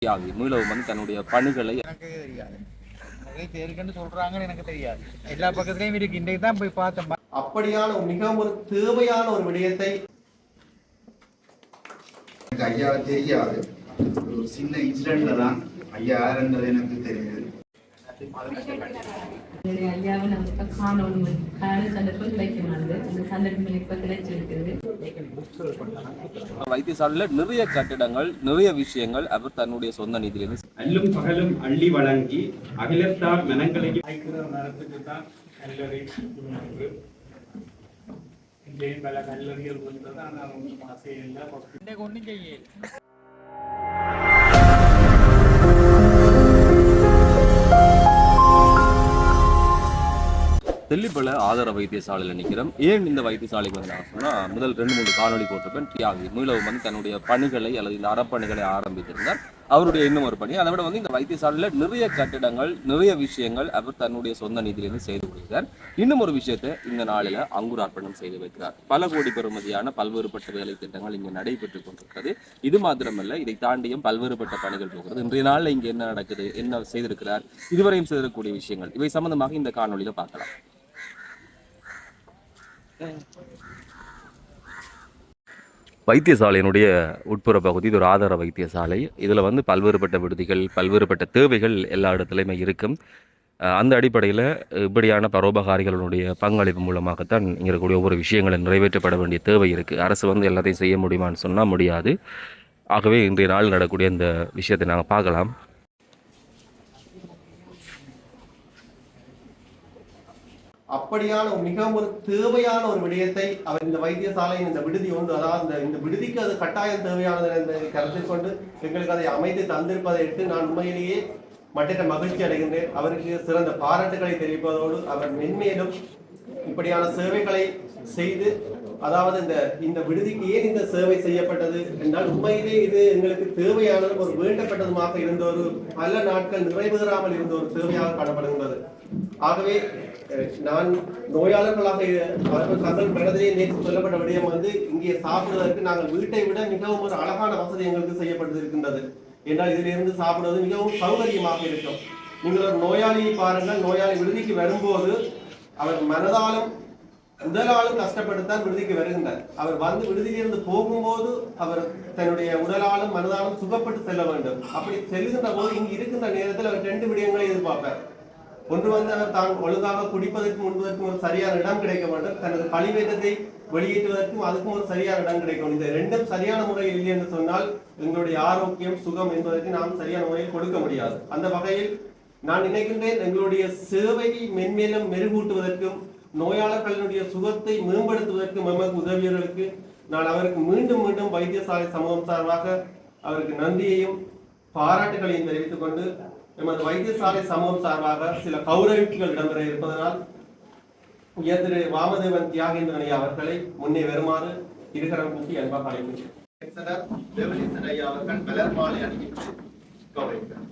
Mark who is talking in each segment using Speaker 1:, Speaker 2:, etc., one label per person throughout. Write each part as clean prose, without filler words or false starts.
Speaker 1: மீளவும் வந்து தன்னுடைய பணிகளை
Speaker 2: எனக்கு தெரியாது. இருக்குன்னு சொல்றாங்கன்னு எனக்கு தெரியாது. எல்லா பக்கத்துலயும் இருக்கு. இன்றைக்கு தான் போய் பார்த்தேன்.
Speaker 3: அப்படியான மிகவும் ஒரு தேவையான ஒரு விடயத்தை
Speaker 4: ஐயா தெரியாது. ஒரு சின்ன இன்சிடென்ட்ல தான் ஐயா யாருன்றது எனக்கு தெரியுது.
Speaker 5: ஐயாவை நமக்கு காணொலி சந்தர்ப்பம் கிடைக்கிறது. அந்த சந்தர்ப்பம் இப்ப கிடைச்சிருக்கிறது.
Speaker 1: வைத்தியசாலையில் நிறைய கட்டிடங்கள் நிறைய விஷயங்கள் அவர் தன்னுடைய சொந்த நிதியிலிருந்து
Speaker 6: அல்லும் பகலும் அள்ளி வழங்கி அகிலத்தார் மனங்களையும்
Speaker 7: நடத்துக்கு தான் கல்லறை பல கல்லறிகள் வந்தது. ஆனால் ஒன்றும் ஆசையில்லை.
Speaker 2: ஒன்றும் செய்ய
Speaker 1: தெல்லிப்பள ஆதார வைத்தியசாலையில் நிற்கிறோம். ஏன் இந்த வைத்தியசாலைக்கு வந்து நான் சொன்னால் முதல் 2-3 காணொலி போட்டிருப்பேன். தியாகி மீளவும் வந்து தன்னுடைய பணிகளை அல்லது இந்த அறப்பணிகளை ஆரம்பித்திருந்தார். அவருடைய இன்னும் ஒரு பணி. அதை விட வந்து இந்த வைத்தியசாலையில் நிறைய கட்டிடங்கள் நிறைய விஷயங்கள் அவர் தன்னுடைய சொந்த நிதியிலிருந்து செய்து கொடுக்கிறார். இன்னும் ஒரு விஷயத்தை இந்த நாளில் அங்குரார்ப்பணம் செய்து வைக்கிறார். பல கோடி பெறுமதியான பல்வேறுபட்ட வேலை திட்டங்கள் இங்கே நடைபெற்றுக் கொண்டிருக்கிறது. இது மாத்திரமல்ல, இதை தாண்டியும் பல்வேறுபட்ட பணிகள் போகிறது. இன்றைய நாளில் இங்கே என்ன நடக்குது, என்ன செய்திருக்கிறார், இதுவரையும் செய்திருக்கக்கூடிய விஷயங்கள், இவை சம்பந்தமாக இந்த காணொலியில் பார்க்கலாம். வைத்தியசாலையினுடைய உட்புற பகுதி இது ஒரு ஆதார வைத்தியசாலை. இதில் வந்து பல்வேறுபட்ட விடுதிகள் பல்வேறுபட்ட தேவைகள் எல்லா இடத்துலையுமே இருக்கும். அந்த அடிப்படையில் இப்படியான பரோபகாரிகளுடைய பங்களிப்பு மூலமாகத்தான் இங்கே இருக்கக்கூடிய ஒவ்வொரு விஷயங்களை நிறைவேற்றப்பட வேண்டிய தேவை இருக்குது. அரசு வந்து எல்லாத்தையும் செய்ய முடியுமான்னு சொன்னால் முடியாது. ஆகவே இன்றைய நாள் நடக்கக்கூடிய இந்த விஷயத்தை நாங்கள் பார்க்கலாம்.
Speaker 3: அப்படியான மிகவும் ஒரு தேவையான ஒரு விடயத்தை அவர் இந்த வைத்தியசாலையின் இந்த விடுதி ஒன்று, அதாவது இந்த விடுதிக்கு அது கட்டாயம் தேவையானது என்பதை கருத்தில் கொண்டு எங்களுக்கு அதை அமைத்து தந்திருப்பதை எடுத்து நான் உண்மையிலேயே மற்ற மகிழ்ச்சி அடைகின்றேன். அவருக்கு சிறந்த பாராட்டுகளை தெரிவிப்பதோடு அவர் மென்மேலும் இப்படியான சேவைகளை செய்து, அதாவது இந்த விடுதிக்கு ஏன் இந்த சேவை செய்யப்பட்டது என்றால் உண்மையிலே இது எங்களுக்கு தேவையானது, ஒரு வேண்டப்பட்டதுமாக இருந்த ஒரு பல நாட்கள் நிறைவேறாமல் இருந்த ஒரு தேவையாக காணப்படுகின்றது. ஆகவே நான் நோயாளர்களாக அவர்கள் தங்கள் பிறந்ததே நேற்று சொல்லப்பட்ட விடயம் வந்து இங்கே சாப்பிடுவதற்கு நாங்கள் வீட்டை விட மிகவும் ஒரு அழகான வசதி எங்களுக்கு செய்யப்பட்டிருக்கின்றது. என்றால் இதிலிருந்து சாப்பிடுவது மிகவும் சௌகரியமாக இருக்கும். நீங்கள் ஒரு நோயாளியை பாருங்கள், நோயாளி விடுதிக்கு வரும்போது அவர் மனதாலும் உடலாலும் கஷ்டப்பட்டுத்தான் விடுதிக்கு வருகின்றார். அவர் வந்து விடுதியிலிருந்து போகும்போது அவர் தன்னுடைய உடலாலும் மனதாலும் சுகப்பட்டு செல்ல வேண்டும். அப்படி செல்லுகின்ற போது இங்கு இருக்கின்ற நேரத்தில் அவர் 2 விடயங்களை எதிர்பார்ப்பார். ஒன்று வந்து அவர் தான் ஒழுங்காக குடிப்பதற்கும் உண்பதற்கும் ஒரு சரியான இடம் கிடைக்க வேண்டும், தனது கழிவேற்றத்தை வெளியேற்றுவதற்கும் அதுக்கும் ஒரு சரியான இடம் கிடைக்கும். இந்த 2ம் சரியான முறையில் இல்லை என்று சொன்னால் எங்களுடைய ஆரோக்கியம் சுகம் என்பதற்கு நாம் சரியான முறையில் கொடுக்க முடியாது. அந்த வகையில் நான் நினைக்கின்றேன், எங்களுடைய சேவையை மென்மேலும் மெருகூட்டுவதற்கும் நோயாளர்களுடைய சுகத்தை மேம்படுத்துவதற்கும் எமக்கு உதவியவர்களுக்கு நான் அவருக்கு மீண்டும் மீண்டும் வைத்தியசாலை சமூகம் சார்பாக அவருக்கு நன்றியையும் பாராட்டுகளையும் தெரிவித்துக் கொண்டு எமது வைத்தியசாலை சமூகம் சார்பாக சில கௌரவிப்புகள் இடம்பெற இருப்பதனால் உயர் திரு வாமதேவன் தியாகேந்திரன் ஐயா அவர்களை முன்னே வருமாறு இருகரம் கூட்டி அன்பாக அழைக்கின்றேன். அவர்கள் மலர் மாலை அணிவித்து கௌரவிக்கிறார்.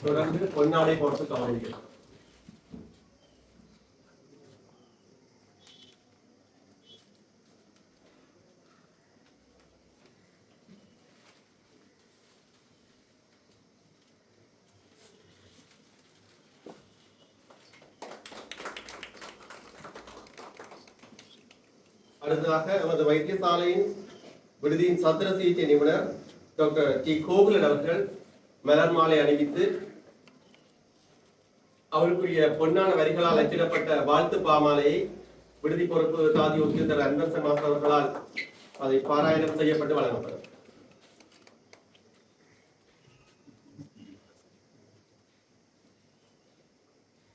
Speaker 3: தொடர்ந்து பொன்னாடை போட்டு கவனிக்கிறார். அடுத்ததாக நமது வைத்தியசாலையின் விடுதியின் சத்திர சிகிச்சை நிபுணர் டாக்டர் டி கோகுலன் அவர்கள் மலர் மாலை அணிவித்து அவருக்குரிய பொன்னான வரிகளால் அச்சிடப்பட்ட வாழ்த்து பாமாலையை விடுதி பொறுப்பு தாதி உத்தியோகர் அன்பரசன் மாஸ்டர் அவர்களால் அதை பாராயணம் செய்யப்பட்டு வழங்கப்படும்.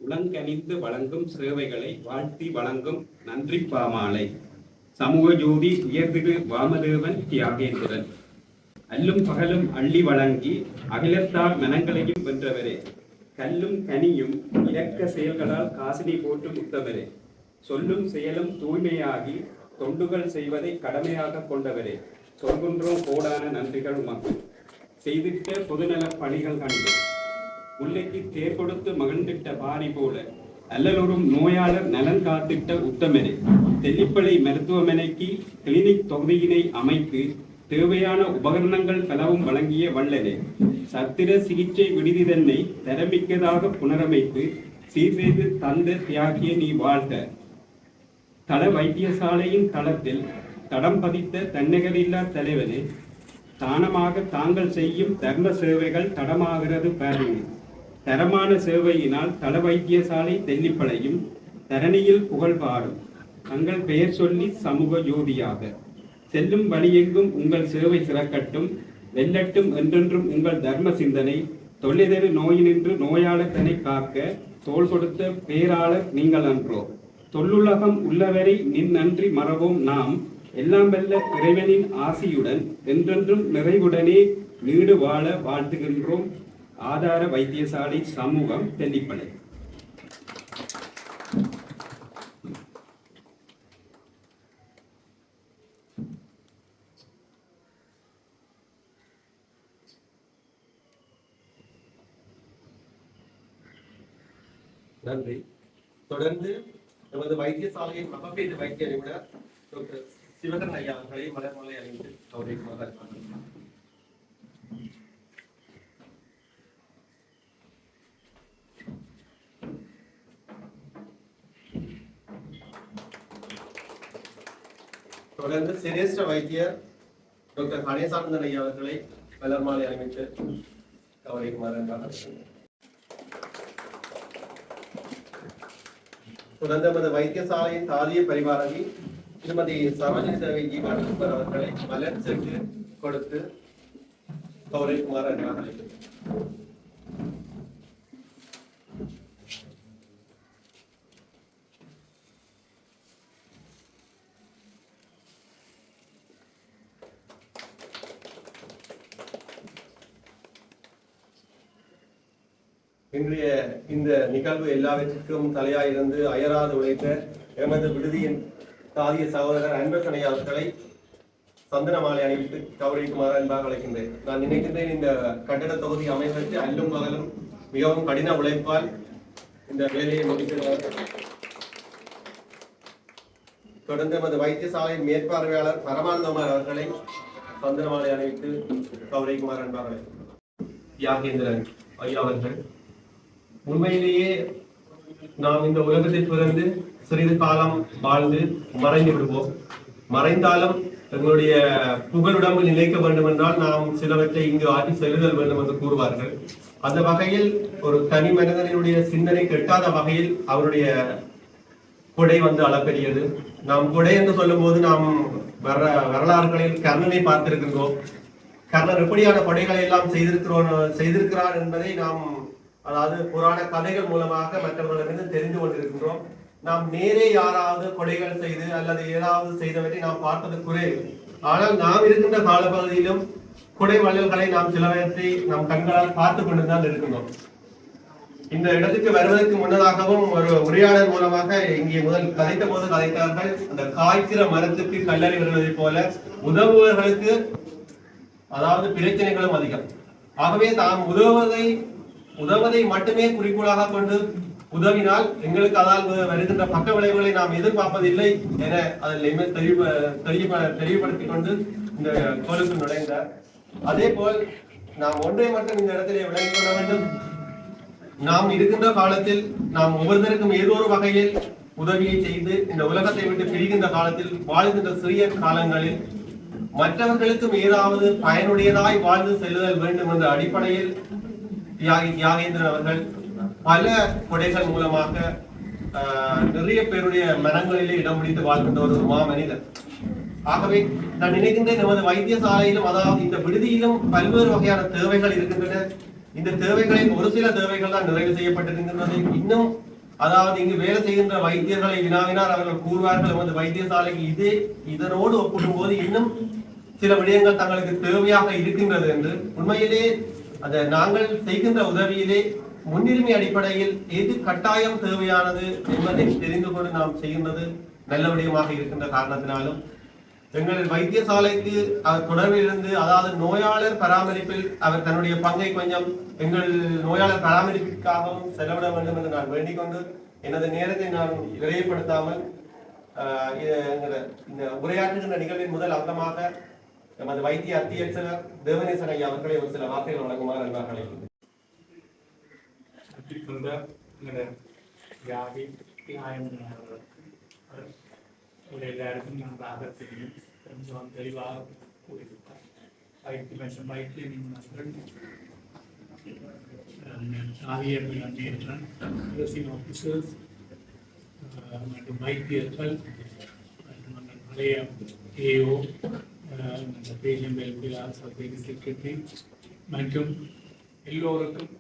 Speaker 6: உலங்கணிந்து வழங்கும் சேவைகளை வாழ்த்தி வழங்கும் நன்றி பாமாலை. சமூக ஜோதி உயர்திரு வாமதேவன் தியாகேந்திரன். அல்லும் பகலும் அள்ளி வழங்கி அகிலத்தார் மனங்களையும் வென்றவரே, கல்லும் கனியும் இரக்க செயல்களால் காசினி போட்டு முத்தவரே, சொல்லும் செயலும் தூய்மையாகி தொண்டுகள் செய்வதை கடமையாக கொண்டவரே, சொல்கின்றோம் கோடான நன்றிகள் உமக்கு. செய்திட்ட பொதுநலப் பணிகள் கண்டு முல்லைக்கு தேர் கொடுத்து மகிழ்ந்திட்ட பாரி போல அல்லலுறும் நோயாளர் நலன் காத்திட்ட உத்தமனே, தெல்லிப்பளை மருத்துவமனைக்கு கிளினிக் தொகுதியினை அமைத்து தேவையான உபகரணங்கள் பலவும் வழங்கிய வள்ளலே, சத்திர சிகிச்சை விடுதி தன்னை தரமிக்கதாக புனரமைத்து சீர் செய்து தந்த தியாகிய நீ வாழ்க. தள வைத்தியசாலையின் தளத்தில் தடம் பதித்த தன்னகரில்லா தலைவனே, தானமாக தாங்கள் செய்யும் தர்ம சேவைகள் தடமாகிறது பாருங்கள். தரமான சேவையினால் தள வைத்தியசாலை தெல்லிப்பளையும் தரணியில் புகழ் பாடும். தங்கள் பெயர் சொல்லி சமூக ஜோதியாக செல்லும் வழியெங்கும் உங்கள் சேவை சிறக்கட்டும், வெல்லட்டும் என்றென்றும் உங்கள் தர்ம சிந்தனை. தொல்லைதரு நோயினின்று நோயாளர் தன்னை காக்க தோள் கொடுத்த பேராளர் நீங்கள் அன்றோ. தொல்லுலகம் உள்ளவரை நின் நன்றி மறவோம் நாம், எல்லாம் வெல்ல இறைவனின் ஆசியுடன் என்றென்றும் நிறைவுடனே நீடு வாழ வாழ்த்துகின்றோம். ஆதார வைத்தியசாலை சமூகம் தெல்லிப்பளை.
Speaker 3: நன்றி. தொடர்ந்து நமது வைத்தியசாலையின் மகப்பேறு வைத்திய நிபுணர் டாக்டர் சிவகன் ஐயா அவர்களை மலர்மாலை அணிந்து கௌரவிக்குமாறு அழைக்கிறேன். தொடர்ந்து சிரேஷ்ட வைத்தியர் டாக்டர் கணேசானந்தன் ஐயா அவர்களை மலர்மாலை அணிவித்து கௌரவிக்குமாறு அழைக்கிறேன். தொடர்ந்து நமது வைத்தியசாலையின் தாதிய பரிவாரகி திருமதி சரோஜினி சேவை ஜீவன் அவர்களை மலர் சென்று கொடுத்து கௌரவிக்குமாறு அழைக்கிறேன். இன்றைய இந்த நிகழ்வு எல்லாவற்றிற்கும் தலையாயிருந்து அயராது உழைத்த எமது விடுதியின் தாதிய சகோதரர் அன்பரசன் ஐயா அவர்களை சந்தன மாலை அணிவித்து கௌரவிக்குமாறு அன்பாக அழைக்கின்றேன். நான் நினைக்கின்றேன் இந்த கட்டட தொகுதி அமைவதற்கு அல்லும் பகலும் மிகவும் கடின உழைப்பால் இந்த வேலையை முடிக்கிறார்கள். தொடர்ந்து எமது வைத்தியசாலையின் மேற்பார்வையாளர் பரமானந்தகுமார் அவர்களை சந்தன மாலை அணிவித்து கௌரவிக்குமாறு அன்பாக அழைக்கின்றேன். தியாகேந்திரன் ஐயா அவர்கள், உண்மையிலேயே நாம் இந்த உலகத்தில் பிறந்து சிறிது காலம் வாழ்ந்து மறைந்து விடுவோம். மறைந்தாலும் எங்களுடைய புகழுடம்பு நிலைக்க வேண்டும் என்றால் நாம் சிலவற்றை இங்கு ஆற்றி செல்லுதல் வேண்டும் என்று கூறுவார்கள். அந்த வகையில் ஒரு தனி மனிதனுடைய சிந்தனை கெட்டாத வகையில் அவருடைய கொடை வந்து அளப்பெரியது. நாம் கொடை என்று சொல்லும் போது நாம் வரலாறுகளில் கர்ணனை பார்த்திருக்கின்றோம். கர்ணன் எப்படியான கொடைகளை எல்லாம் செய்திருக்கிறார் என்பதை நாம், அதாவது புராண கதைகள் மூலமாக மற்றவர்களிடம் தெரிந்து கொண்டிருக்கின்றோம். நாம் நேரே யாராவது கொடைகள் செய்து அல்லது ஏதாவது செய்தவற்றை நாம் பார்ப்பது குறைவு. ஆனால் நாம் இருக்கின்ற காலப்பகுதியிலும் கொடை வள்ளல்களை நாம் சிலவற்றை நம் கண்களால் பார்த்து கொண்டுதான் இருக்கின்றோம். இந்த இடத்துக்கு வருவதற்கு முன்னதாகவும் ஒரு உரையாடல் மூலமாக இங்கே முதல் கதைத்த போது கதைத்தார்கள், அந்த காய்க்கிற மரத்துக்கு கல்லறி வருவதை போல உதவுவர்களுக்கு அதாவது பிரச்சனைகளும் அதிகம். ஆகவே தாம் உதவுவதை மட்டுமே குறிக்கோளாக கொண்டு உதவினால் எங்களுக்கு அதால் வருகின்ற பக்க விளைவுகளை நாம் எதிர்பார்ப்பதில்லை என அதில் தெளிவுபடுத்திக் கொண்டு இந்த கோளுக்கு நுழைந்தார். அதே போல் நாம் ஒன்றை மட்டும் இந்த இடத்திலே விளங்கிக் கொள்ள வேண்டும். நாம் இருக்கின்ற காலத்தில் நாம் ஒவ்வொருத்தருக்கும் ஏதோ ஒரு வகையில் உதவியை செய்து இந்த உலகத்தை விட்டு பிரிகின்ற காலத்தில் வாழ்கின்ற சிறிய காலங்களில் மற்றவர்களுக்கும் ஏதாவது பயனுடையதாய் வாழ்ந்து செல்லுதல் வேண்டும் என்ற அடிப்படையில் தியாகேந்திரன் அவர்கள் பல கொடைகள் மூலமாக நிறைய பேருடைய மனங்களிலே இடம் பிடித்து வாழ்கின்ற ஒரு மாமனிதர். ஆகவே நான் நினைக்கின்றேன், நமது வைத்தியசாலையிலும் அதாவது இந்த விடுதியிலும் பல்வேறு வகையான தேவைகள் இருக்கின்றன. இந்த தேவைகளில் ஒரு சில தேவைகள் தான் நிறைவு செய்யப்பட்டிருக்கின்றது. இன்னும் அதாவது இங்கு வேலை செய்கின்ற வைத்தியர்களை வினாவினார் அவர்கள் கூறுவார்கள், நமது வைத்தியசாலைக்கு இதனோடு ஒப்பிடும் போது இன்னும் சில விடயங்கள் தங்களுக்கு தேவையாக இருக்கின்றது என்று. உண்மையிலே அந்த நாங்கள் செய்கின்ற உதவியிலே முன்னுரிமை அடிப்படையில் எது கட்டாயம் தேவையானது என்பதை தெரிந்து கொண்டு நாம் செய்கின்றது நல்ல விடயமாக இருக்கின்ற காரணத்தினாலும் எங்கள் வைத்தியசாலைக்கு அவர் தொடர்பில் இருந்து, அதாவது நோயாளர் பராமரிப்பில் அவர் தன்னுடைய பங்கை கொஞ்சம் எங்கள் நோயாளர் பராமரிப்பிற்காகவும் செலவிட வேண்டும் என்று நான் வேண்டிக் கொண்டு எனது நேரத்தை நான் விரைவுபடுத்தாமல் இந்த உரையாற்றுகின்ற நிகழ்வின் முதல் அங்கமாக நமது வைத்திய அத்தியட்சகர் தேவநேசன் ஐயா அவர்களை ஒரு சில வார்த்தைகள் வழங்குமாறு அன்பாக அழைக்கின்றேன்.
Speaker 7: எல்லாருக்கும் நன்றாக தெரியும், கொஞ்சம் தெளிவாக கூறியிருப்பார். வைத்திய நிபுணர்கள், ஆகியவர்கள் அங்கேற்றான், நர்சிங் ஆஃபீஸர்ஸ் மற்றும் வைத்தியர்கள் மற்றும் அந்த பழைய AO, patient welfare society secretary மற்றும் எல்லோருக்கும்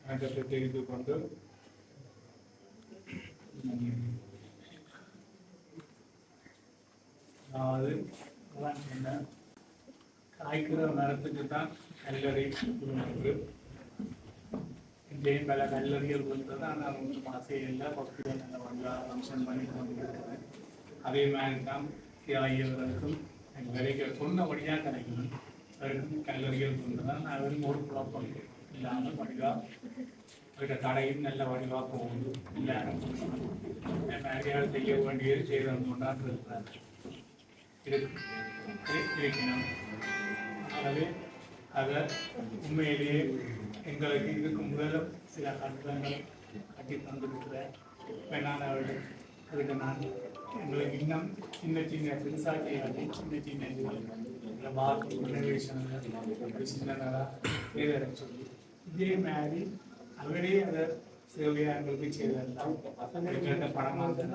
Speaker 7: வணக்கத்தை தெரிந்து கொண்டு அதாவது என்ன காய்க்கிற மரத்துக்கு தான் கல்லறை உணவு. இங்கேயும் பல கல்லறிகள் இருந்தது, ஆனால் ஒன்று மாசையில் பக்திகள் நல்ல வந்தால் ஃபங்க்ஷன் பண்ணி கொண்டிருக்கிறேன். அதே மாதிரி தான் தியாகியவர்களுக்கும் எங்கள் சொன்னபடியாக கிடைக்கணும். அவருக்கும் கல்லறிகள் கொண்டுதான் அவரும் ஒரு குழப்பம் இல்லாமல் வடிவாக அவருடைய கடையும் நல்ல வடிவாக போகுது. எல்லாரும் நிறைய செய்ய வேண்டியது செய்து கொண்டாந்து இருக்கிறார் இருக்கணும். ஆகவே அதை உண்மையிலேயே எங்களுக்கு இதுக்கு முதல்ல சில கட்டணங்கள் கட்டி தந்திருக்கிறேன். நான் அதுக்கு நான் எங்களுக்கு இன்னும் சின்ன சின்ன பெருசாக செய்யாது, சின்ன சின்ன இதுகள் பார்க்க ரெனோவேஷன்கள் சின்னதாக செய்த சொல்லி இதே மாதிரி அவரே அதை சேவையாக எங்களுக்கு செய்ததெல்லாம் கேட்ட பணமாக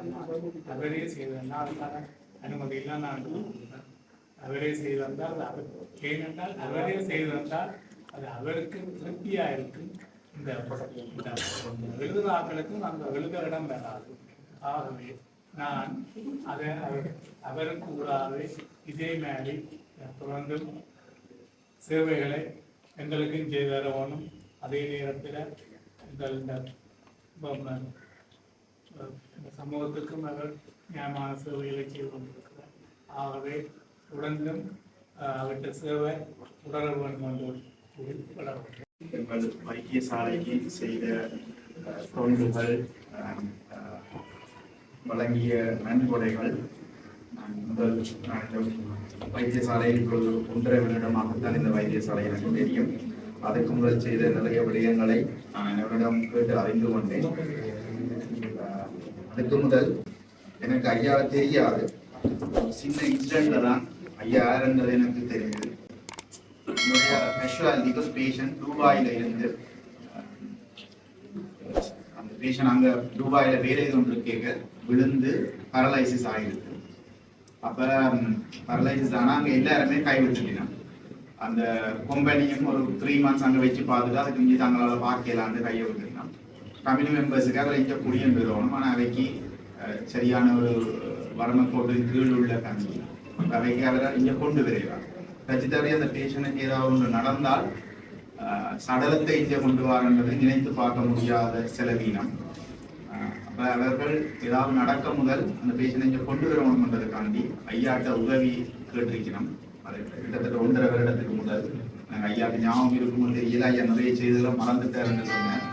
Speaker 7: அவரே செய்ததெல்லாம் அதுக்கான அனுமதியெல்லாம் நான் கொடுத்தேன். அவரே செய்திருந்தால் அவர் ஏனென்றால் அவரே செய்திருந்தால் அது அவருக்கு திருப்தியாக இருக்கும். இந்த எழுதுனாக்களுக்கும் அந்த எழுத இடம் வராது. ஆகவே நான் அதை அவருக்கு கூடாது இதே மாதிரி தொடர்ந்து சேவைகளை எங்களுக்கும் செய்து தரணும். அதே நேரத்தில் எங்கள் இந்த சமூகத்துக்கும் அவர் நியாயமான சேவைகளை செய்து கொண்டிருக்கிறார். ஆகவே தொடர்ந்தும் அவற்றை சேவை தொடர வேண்டும் என்று கூறி
Speaker 4: எங்கள் வைத்தியசாலைக்கு செய்த தொண்டுகள், வழங்கிய நன்கொடைகள், முதல் வைத்தியசாலையில் இப்பொழுது 1.5 வருடமாகத்தான் இந்த வைத்தியசாலை எனக்கு தெரியும். அதுக்கு முதல் செய்த நிறைய விடயங்களை நான் என்னிடம் கேட்டு அறிந்து கொண்டேன். அதுக்கு முதல் எனக்கு ஐயா தெரியாது, சின்ன இன்சிடென்ட்ல தான் ஐயா யாருன்றது எனக்கு தெரியுது. என்னுடைய கேஷுவாலிட்டிக்கு பேஷண்ட் துபாயில இருந்து, அந்த பேஷண்ட் அங்க துபாயில வேலை கொண்டு கேட்க விழுந்து பரலைசிஸ் ஆகிருக்கு. அப்ப பரலைசிஸ் ஆனா அங்க எல்லாருமே கைவிட்டுட்டோம். அந்த கம்பெனியும் ஒரு 3 months அங்க வச்சு பார்த்துட்டு அதுக்கு இங்கே தங்களால பார்க்கலான்னு கையை விட்டுருந்தோம். ஃபேமிலி மெம்பர்ஸுக்கு அதில் இங்கே குடியும் பெறுவோம். ஆனால் அவைக்கு சரியான ஒரு வறுமை கோட்டின் கீழ் உள்ள ஃபேமிலி, அவைக்கு அவரை இங்கே கொண்டு வருகிறார். கட்சித்தவரை அந்த பேஷனுக்கு ஏதாவது ஒன்று நடந்தால் சடலத்தை இங்கே கொண்டு வரன்றதை நினைத்து பார்க்க முடியாத செலவீனம். அப்போ அவர்கள் ஏதாவது நடக்க முதல் அந்த பேஷனை இங்கே கொண்டு வரணுன்றதுக்காண்டி ஐயாட்ட உதவி கேட்டிருக்கிறோம். அது கிட்டத்தட்ட 1.5 வருடத்துக்கு முதல். நாங்கள் ஐயாவுக்கு ஞாபகம் இருக்கும்போது தெரியல, ஐயா நிறைய செய்ததெல்லாம் மறந்துட்டாருன்னு சொன்னேன்.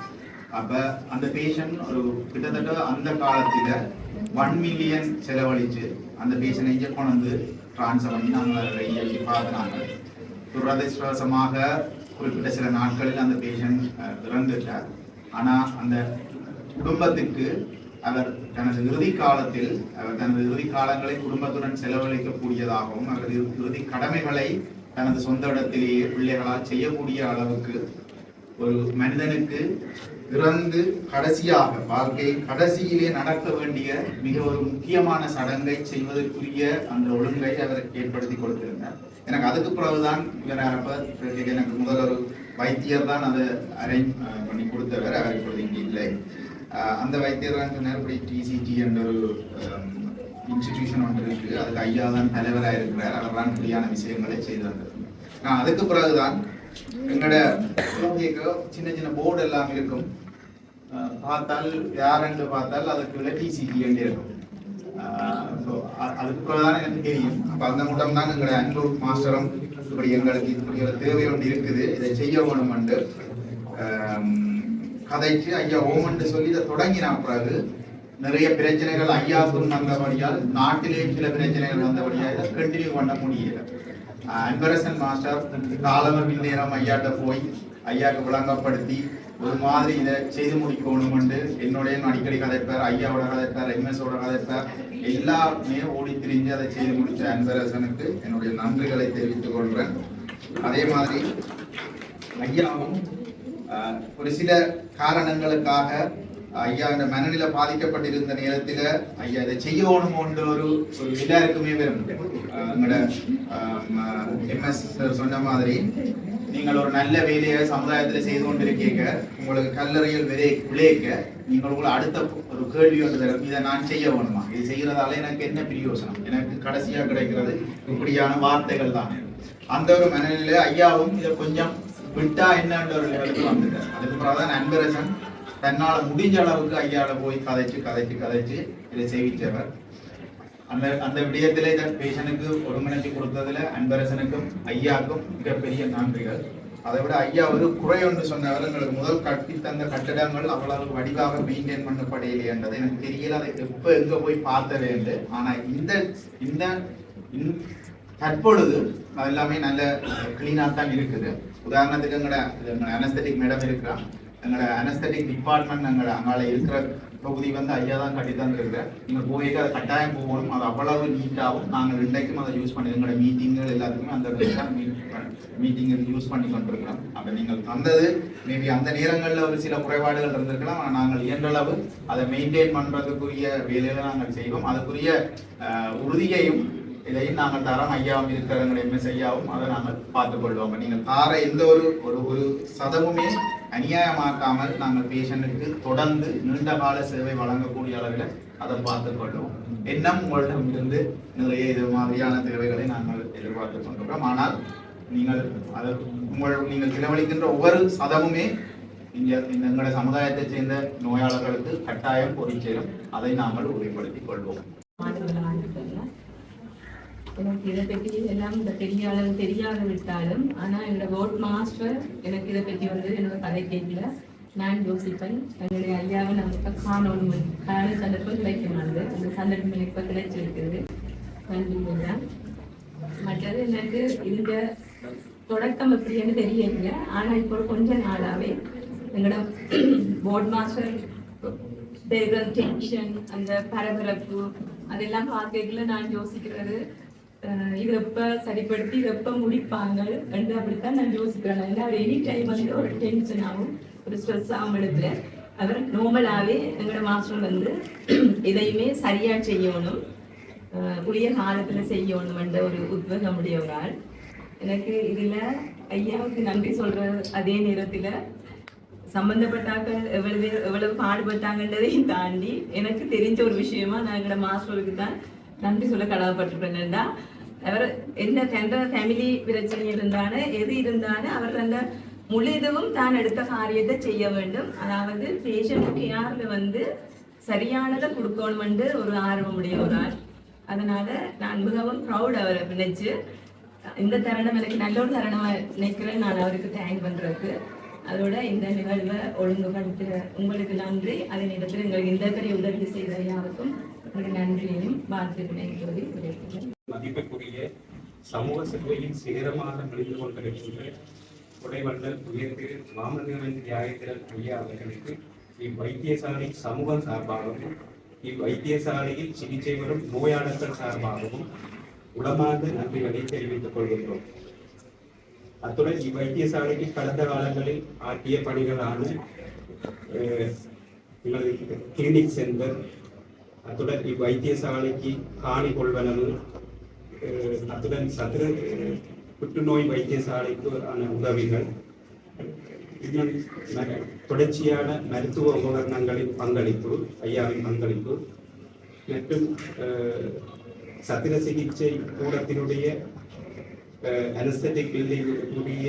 Speaker 4: அப்ப அந்த பேஷண்ட் ஒரு கிட்டத்தட்ட அந்த காலத்துல 1 million செலவழிச்சு அந்த பேஷண்டை இங்கே கொண்டு வந்து டிரான்ஸ்ஃபர் பண்ணி நாங்கள் இயக்கி பார்த்தாங்க. துரதிர்ஷ்டவசமாக குறிப்பிட்ட சில நாட்களில் அந்த பேஷண்ட் இறந்துட்டார். ஆனா அந்த குடும்பத்துக்கு அவர் தனது இறுதி காலத்தில் தனது இறுதி காலங்களை குடும்பத்துடன் செலவழிக்கக்கூடியதாகவும் அவரது இறுதி கடமைகளை தனது சொந்த இடத்திலேயே பிள்ளைகளால் செய்யக்கூடிய அளவுக்கு ஒரு மனிதனுக்கு இறந்து கடைசியாக வாழ்க்கை கடைசியிலே நடக்க வேண்டிய மிக ஒரு முக்கியமான சடங்கை செய்வதற்குரிய அந்த ஒழுங்கை அவர் ஏற்படுத்தி கொடுத்திருந்தார். எனக்கு அதுக்கு பிறகுதான் எனக்கு முதல் ஒரு வைத்தியர் தான் அதை அரேஞ்ச் பண்ணி கொடுத்தவர். அவர் இப்பொழுது இங்கே இல்லை. அந்த வைத்தியர் தான் சொன்னார், இப்படி டிசிடி என்ற ஒரு இன்ஸ்டிடியூஷன் ஒன்று இருக்கு, அதுக்கு ஐயா தான் தலைவராக இருக்கிறார், அவர் தான் இப்படியான விஷயங்களை செய்து வந்திருந்தார். நான் அதுக்கு பிறகுதான் எங்களோட சின்ன சின்ன போர்டு எல்லாம் இருக்கும், பார்த்தால் யாரென்று பார்த்தால் அதுக்குள்ள டிசிடி என்று இருக்கும். ஸோ அதுக்கு பிறகுதான் எனக்கு தெரியும். அப்போ அந்த மூலம் தான் எங்களுடைய அன்பு மாஸ்டரும் இப்படி எங்களுக்கு இப்படி ஒரு தேவை ஒன்று இருக்குது, இதை செய்ய வேணுமென்று கதைச்சு ஐயா ஓமன்று சொல்லி இதை தொடங்கின பிறகு நிறைய பிரச்சனைகள் ஐயாவுக்கும் வந்தபடியால் நாட்டிலேயும் சில பிரச்சனைகள் வந்தபடியால் இதை கண்டினியூ பண்ண முடியல. அன்பரசன் மாஸ்டர் காலவர் நேரம் ஐயாட்ட போய் ஐயாவுக்கு விளங்கப்படுத்தி ஒரு மாதிரி இதை செய்து முடிக்கணும் என்று என்னுடைய அடிக்கடி கதைப்பார், ஐயாவோட கதைப்பார், எம்எஸோட கதைப்பார், எல்லாமே ஓடி திரிஞ்சு அதை செய்து முடிச்ச அன்பரசனுக்கு என்னுடைய நன்றிகளை தெரிவித்துக் கொள்கிறேன். அதே மாதிரி ஐயாவும் ஒரு சில காரணங்களுக்காக ஐயா இந்த மனநிலை பாதிக்கப்பட்டிருந்த நேரத்தில் ஐயா இதை செய்யணும் என்ற ஒரு எல்லாருக்குமே வரும். எங்களோட எம்எஸ் சொன்ன மாதிரி நீங்கள் ஒரு நல்ல வேலையை சமுதாயத்தில் செய்து கொண்டிருக்கீங்க, உங்களுக்கு கல்லறையில் விளைவிக்க நீங்கள் உங்களை அடுத்த ஒரு கேள்வி ஒன்று தரும், இதை நான் செய்ய வேணுமா, இது செய்கிறதால எனக்கு என்ன பிரயோசனம், எனக்கு கடைசியாக கிடைக்கிறது இப்படியான வார்த்தைகள் தான். அந்த ஒரு மனநிலை ஐயாவும் இதை கொஞ்சம் விட்டா என்னன்ற ஒரு லெவலுக்கு வந்துட்டார். அதுக்கு பிறகுதான் அன்பரசன் தன்னால் முடிஞ்ச அளவுக்கு ஐயாவோட போய் கதைச்சு இதை செய்விச்சவர். அந்த விடயத்திலே இந்த பேஷனுக்கு ஒருங்கிணைச்சு கொடுத்ததுல அன்பரசனுக்கும் ஐயாவுக்கும் மிகப்பெரிய நன்றிகள். அதை விட ஐயா ஒரு குறை ஒன்று சொன்னவர், எங்களுக்கு முதல் கட்டி தந்த கட்டிடங்கள் அவ்வளவு வடிவாக மெயின்டைன் பண்ணப்படையிலேன்றது எனக்கு தெரியல, அதை எப்போ எங்கே போய் பார்த்த வேண்டும். ஆனால் இந்த தற்பொழுது அது எல்லாமே நல்ல கிளீனாக தான் இருக்குது. உதாரணத்துக்கு எங்களோட அனஸ்தட்டிக் மேடம் இருக்கிறான், எங்களோட அனஸ்தட்டிக் டிபார்ட்மெண்ட் எங்களோட அங்கால இருக்கிற தொகுதி வந்து ஐயா தான் கட்டி தந்துருக்கிறேன். நீங்கள் போய்க்கு அதை கட்டாயம் போகணும், அது அவ்வளவு நீட்டாகவும் நாங்கள் இன்றைக்கும் அதை யூஸ் பண்ணி எங்களோட மீட்டிங்கள் எல்லாத்துக்குமே அந்த மீட்டிங் யூஸ் பண்ணி கொண்டிருக்கிறோம். அப்போ நீங்கள் தந்தது மேபி அந்த நேரங்களில் ஒரு சில குறைபாடுகள் இருந்திருக்கலாம், ஆனால் நாங்கள் இயன்றளவு அதை மெயின்டைன் பண்ணுறதுக்குரிய வேலைகளை நாங்கள் செய்வோம். அதுக்குரிய உறுதியையும் இதையும் நாங்கள் தரம் ஐயாவும் இருக்கிறவங்க எம்எஸ் ஐயாவும் அதை நாங்கள் பார்த்துக்கொள்வோம். நீங்கள் தார எந்த ஒரு சதமுமே அநியாயமாக்காமல் நாங்கள் பேஷண்ட்டுக்கு தொடர்ந்து நீண்ட கால சேவை வழங்கக்கூடிய அளவில் அதை பார்த்துக்கொள்வோம். எண்ணம் உங்களிடம் இருந்து நிறைய இது மாதிரியான தேவைகளை நாங்கள் எதிர்பார்த்து கொண்டிருக்கிறோம். ஆனால் நீங்கள் செலவழிக்கின்ற ஒவ்வொரு சதமுமே எங்களுடைய சமுதாயத்தை சேர்ந்த நோயாளர்களுக்கு கட்டாயம் போய் சேரும், அதை நாங்கள் உறுதிப்படுத்திக் கொள்வோம்.
Speaker 5: எனக்கு இதை பற்றி எல்லாம் இந்த தெரியாத விட்டாலும், ஆனால் என்னோட போர்ட் மாஸ்டர் எனக்கு இதை பற்றி வந்து என்னோட கதை கேட்கல. நான் யோசிப்பேன், என்னுடைய ஐயாவை நம்ம காணணும், சந்தர்ப்பம் கிடைக்கமானது, அந்த சந்தர்ப்பம் இப்போ கிடைச்சிருக்கிறது. நன்றி தான். மற்றது எனக்கு இந்த தொடக்கம் எப்படின்னு தெரியல, ஆனால் இப்போ கொஞ்ச நாளாகவே எங்களோட போர்ட் மாஸ்டர் டென்ஷன், அந்த பரபரப்பு அதெல்லாம் பார்க்கல நான் யோசிக்கிறது, இது எப்போ சரிப்படுத்தி இது எப்போ முடிப்பாங்க என்று அப்படித்தான் நான் யோசிக்கிறேன். ஏன்னா அவர் எனி டைம் வந்து ஒரு டென்ஷன் ஆகும், ஒரு ஸ்ட்ரெஸ் ஆகும் இடத்துல. அவர் நார்மலாகவே எங்களோட மாஸ்டர் வந்து இதையுமே சரியாக செய்யணும், உரிய காலத்தில் செய்யணும் என்ற ஒரு உத்வேகம் உடைய ஒரு ஆள். எனக்கு இதில் ஐயாவுக்கு நன்றி சொல்கிற அதே நேரத்தில் சம்பந்தப்பட்டாக்கள் எவ்வளவு பாடுபட்டாங்கன்றதையும் தாண்டி எனக்கு தெரிஞ்ச ஒரு விஷயமா நான் எங்களோட மாஸ்டருக்கு தான் நன்றி சொல்ல கடமைப்பட்டிருப்பேன்டா. அவர் என்ன தந்த ஃபேமிலி பிரச்சனை இருந்தாலும் எது இருந்தாலும் அவர் அந்த முழுதுவும் தான் எடுத்த காரியத்தை செய்ய வேண்டும். அதாவது பேஷண்ட் கேரில் வந்து சரியானதை கொடுக்கணுமென்று ஒரு ஆர்வமுடைய ஒரு ஆள். அதனால நான் மிகவும் ப்ரௌட் அவரை நினைச்சு இந்த தருணம் எனக்கு நல்ல ஒரு தருணமாக நினைக்கிறேன். நான் அவருக்கு தேங்க் பண்ணுறதுக்கு. அதோட இந்த நிகழ்வை ஒழுங்குபடுத்துகிற உங்களுக்கு நன்றி. அதன் இடத்துல எங்களுக்கு இந்த பெரிய உதவி செய்த யாருக்கும் உங்களுக்கு நன்றியையும் வாழ்த்துக்களையும் சொல்லி விடைபெறுகிறேன்.
Speaker 6: மதிப்புக்குரிய சமூக சேவையின் சிகரமாக விழுந்து கொண்டிருக்கின்ற கொடைவள்ளல் உயர்திரு மாமனிதன் தியாகத்திரன் ஐயா அவர்களுக்கு இவ்வைத்தியசாலை சமூகம் சார்பாகவும் இவ்வைத்தியசாலையில் சிகிச்சை பெறும் நோயாளர்கள் சார்பாகவும் உளமார்ந்த நன்றிகளை தெரிவித்துக் கொள்கின்றோம். அத்துடன் இவ்வைத்தியசாலைக்கு கடந்த காலங்களில் ஆற்றிய பணிகளான கிளினிக் சென்டர், அத்துடன் இவ்வைத்தியசாலைக்கு காணி கொள்வனவு, அத்துடன் புற்றுநோய் வைத்தியசாலைக்கு ஆன உதவிகள், இன்னும் தொடர்ச்சியான மருத்துவ உபகரணங்களின் பங்களிப்பு, ஐயாவின் பங்களிப்பு மற்றும் சத்திர சிகிச்சை கூடத்தினுடைய அனஸ்தட்டிக் பில்டிங்குடைய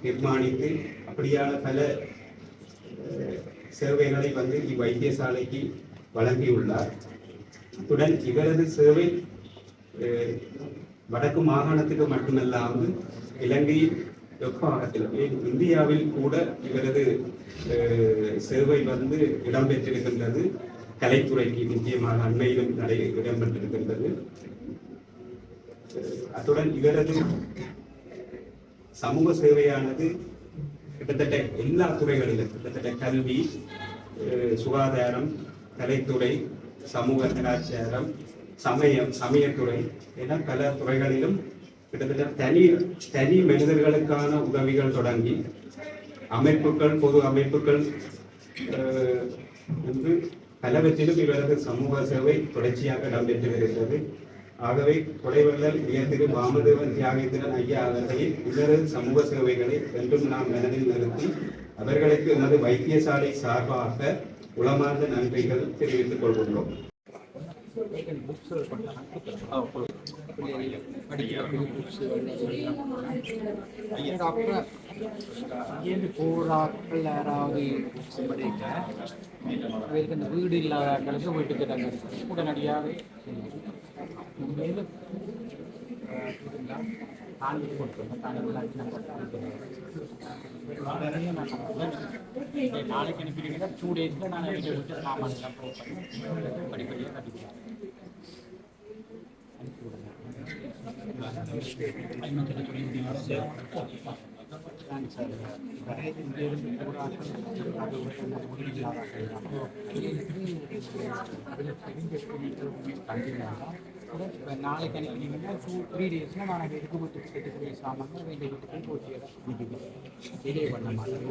Speaker 6: நிர்மாணித்து அப்படியான பல சேவைகளை வந்து இவ்வைத்தியசாலைக்கு வழங்கியுள்ளார். அத்துடன் இவரது சேவை வடக்கு மாகாணத்துக்கு மட்டுமல்லாமல் இலங்கையில் எப்பாகத்திலும் இந்தியாவில் கூட இவரது சேவை வந்து இடம்பெற்றிருக்கின்றது. கலைத்துறைக்கு நிச்சயமாக அண்மையிலும் இடம்பெற்றிருக்கின்றது. அத்துடன் இவரது சமூக சேவையானது கிட்டத்தட்ட எல்லா துறைகளிலும், கிட்டத்தட்ட கல்வி, சுகாதாரம், கலைத்துறை, சமூக கலாச்சாரம், சமயத்துறை என பல துறைகளிலும் கிட்டத்தட்ட தனி மனிதர்களுக்கான உதவிகள் தொடங்கி அமைப்புகள், பொது அமைப்புகள் என்று பலவற்றிலும் இவரது சமூக சேவை தொடர்ச்சியாக இடம்பெற்று வருகிறது. ஆகவே கொடைவள்ளல் உயர்திரு வாமதேவன் தியாகேந்திரன் ஐயா அவர்களின் இவரது சமூக சேவைகளை என்றும் நாம் மனதில் நிறுத்தி அவர்களுக்கு எமது வைத்தியசாலை சார்பாக உளமார்ந்த நன்றிகள் தெரிவித்துக் கொள்கின்றோம்.
Speaker 2: போராக்கள் யாராவது படிக்க அவருக்கு இந்த வீடு இல்லாதவர்களுக்கு வீட்டு திட்டங்கள் உடனடியாக நாளைக்கு அனுப்பிடுங்க. 2 days நான் வீட்டை விட்டு சாமான் படிப்படியாக கட்டிக்கிறேன். நாளைக்கு அனுப்பினீங்கன்னா 2-3 days நான் வீட்டுக்கு வீட்டுக்கு சாமான் வேண்டிய வீட்டுக்கு போட்டு டிலே பண்ண மாட்டேன்.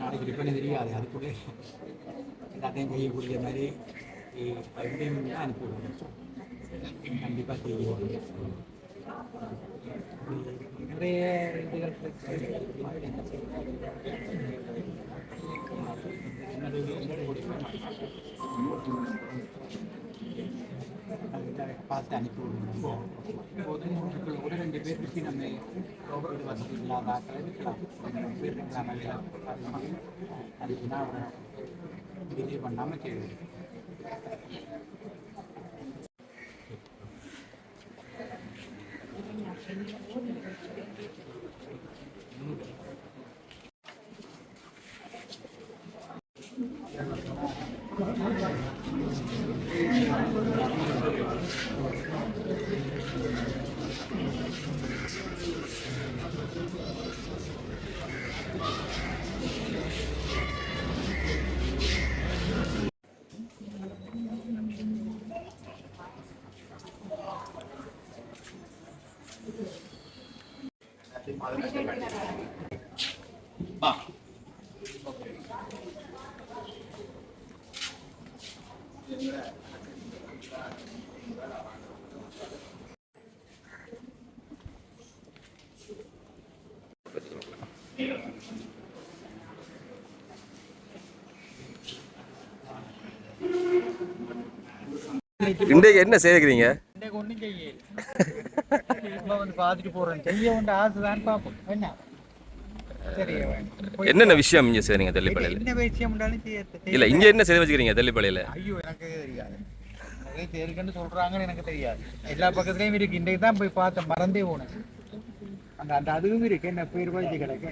Speaker 2: நாளைக்கு ரிப்பனே தெரியாது, அதுக்குள்ளே எல்லாத்தையும் செய்யக்கூடிய மாதிரி அனுப்பிவிடுவோம். கண்டிப்பாக செய்வோம். நிறைய இதுகள் பார்த்து அனுப்பி விடுவோம். இப்போது கூட 2 பேர் வச்சு நம்ம வசதி இல்லாத ஆக்களை இருக்கலாம். 2 பேர் இருக்கலாம். அதுக்குன்னா டிலே பண்ணாமல் செய்வோம்.
Speaker 1: இன்றைக்கு என்ன செய்கிறீங்க?
Speaker 2: ஒன்றும் செய்ய வந்து பார்த்துட்டு போறேன். செய்ய வேண்டிய ஆசை தான் பார்ப்போம். என்ன சரி,
Speaker 1: என்னென்ன விஷயம் இங்கே செய்றீங்க தெல்லிப்பள்ளியில்?
Speaker 2: என்ன விஷயம் செய்ய
Speaker 1: இல்லை, இங்கே என்ன செய்து வச்சுக்கிறீங்க தெல்லிப்பள்ளியில்?
Speaker 2: ஐயோ, எனக்கு தெரியாது. நிறைய இருக்குன்னு சொல்றாங்கன்னு எனக்கு தெரியாது. எல்லா பக்கத்துலையும் இருக்கு. இன்றைக்கு தான் போய் பார்த்தேன், மறந்தே போனேன். அந்த அதுவும் இருக்கு. என்ன பேர் வச்சு கிடக்கு.